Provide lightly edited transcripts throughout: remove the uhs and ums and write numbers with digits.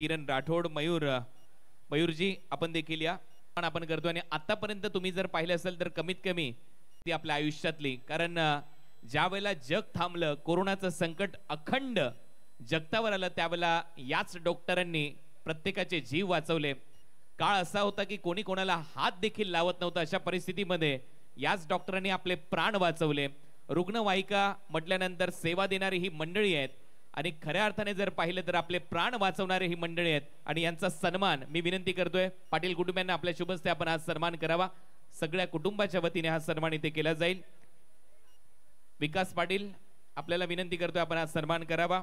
किरण राठोड, मयूरजी आपण देखील या आपण करतो। आणि आतापर्यंत तुम्ही जर पाहिलं असेल तर कमीत कमी ती आपल्या आयुष्यातली, कारण ज्या वेळेला जग थांबलं, कोरोनाचं संकट अखंड जगतावर आलं, त्यावेळेला याच डॉक्टरांनी प्रत्येकाचे जीव वाचवले। काळ असा होता की कोणी कोणाला हात देखील लावत नव्हता, अशा परिस्थितीमध्ये याच डॉक्टरांनी आपले प्राण वाचवले। रुग्णवाहिका म्हटल्यानंतर सेवा देणारी ही मंडळी आहेत आणि खऱ्या अर्थाने जर पाहिलं तर आपले प्राण वाचवणारे ही मंडळी आहेत आणि यांचा सन्मान मी विनंती करतोय पाटील कुटुंबियांना आपल्या शुभ हस्ते आपण आज सन्मान करावा। सगळ्या कुटुंबाच्या वतीने हा सन्मान इथे केला जाईल। विकास पाटील आपल्याला विनंती करतोय आपण आज सन्मान करावा।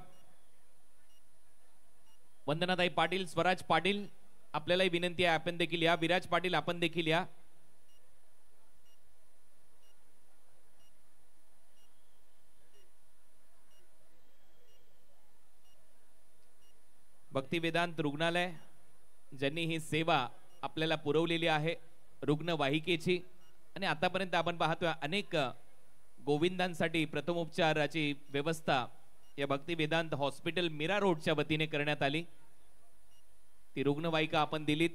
वंदनाताई पाटील, स्वराज पाटील आपल्यालाही विनंती आहे आपण देखील या। विराज पाटील आपण देखील या। भक्ती वेदांत रुग्णालय ज्यांनी ही सेवा आपल्याला पुरवलेली आहे रुग्णवाहिकेची, आणि आतापर्यंत आपण पाहतोय अनेक गोविंदांसाठी प्रथमोपचाराची व्यवस्था या भक्ती वेदांत हॉस्पिटल मीरा रोडच्या वतीने करण्यात आली। ती रुग्णवाहिका आपण दिलीत,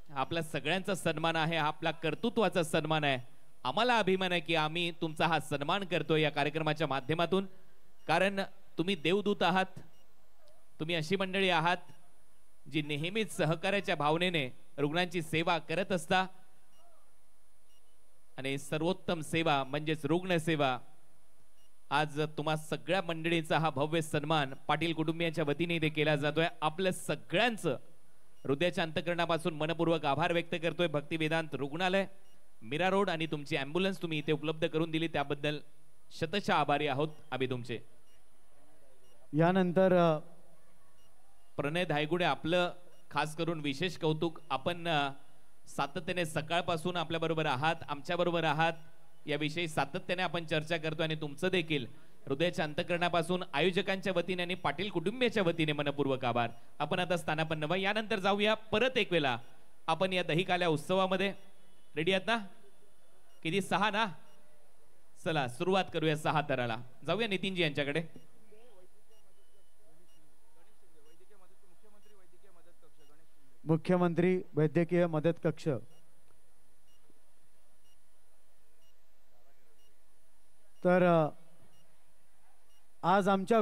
आपला सगळ्यांचा सन्मान आहे, आपला कर्तृत्वाचा सन्मान आहे। आम्हाला अभिमान आहे की आम्ही तुमचा हा सन्मान करतोय या कार्यक्रमाच्या माध्यमातून, कारण तुम्ही देवदूत आहात। तुम्ही अशी मंडळी आहात जी नेहमीच सहकार्याच्या भावनेने रुग्णांची सेवा करत असता, आणि सर्वोत्तम सेवा म्हणजेच रुग्ण सेवा। आज तुम्हा सगळ्या मंडळीचा हा भव्य सन्मान पाटील कुटुंबियांच्या वतीने इथे केला जातोय। आपल्या सगळ्यांचं हृदयाच्या अंतःकरणापासून मनपूर्वक आभार व्यक्त करतोय। भक्ती वेदांत रुग्णालय मीरा रोड आणि तुमची ॲम्ब्युलन्स तुम्ही इथे उपलब्ध करून दिली त्याबद्दल शतशः आभारी आहोत आम्ही तुमचे। यानंतर प्रणय धायगुडे आपलं खास करून विशेष कौतुक। आपण सातत्याने सकाळपासून आपल्या बरोबर आहात, आमच्या बरोबर आहात, याविषयी सातत्याने आपण चर्चा करतो आणि तुमचं देखील हृदयाच्या अंतःकरणापासून आयोजकांच्या वतीने आणि पाटील कुटुंबियाच्या वतीने मनपूर्वक आभार। आपण आता स्थानापन्न व्हा। यानंतर जाऊया परत एक वेळा आपण या दहीकाल्या उत्सवामध्ये। रेडी आहात ना? किती? 6 ना? चला सुरुवात करूया 6 तराला। जाऊया नितीनजी यांच्याकडे। मुख्यमंत्री वैद्यकीय मदत कक्ष। तर आज आमच्या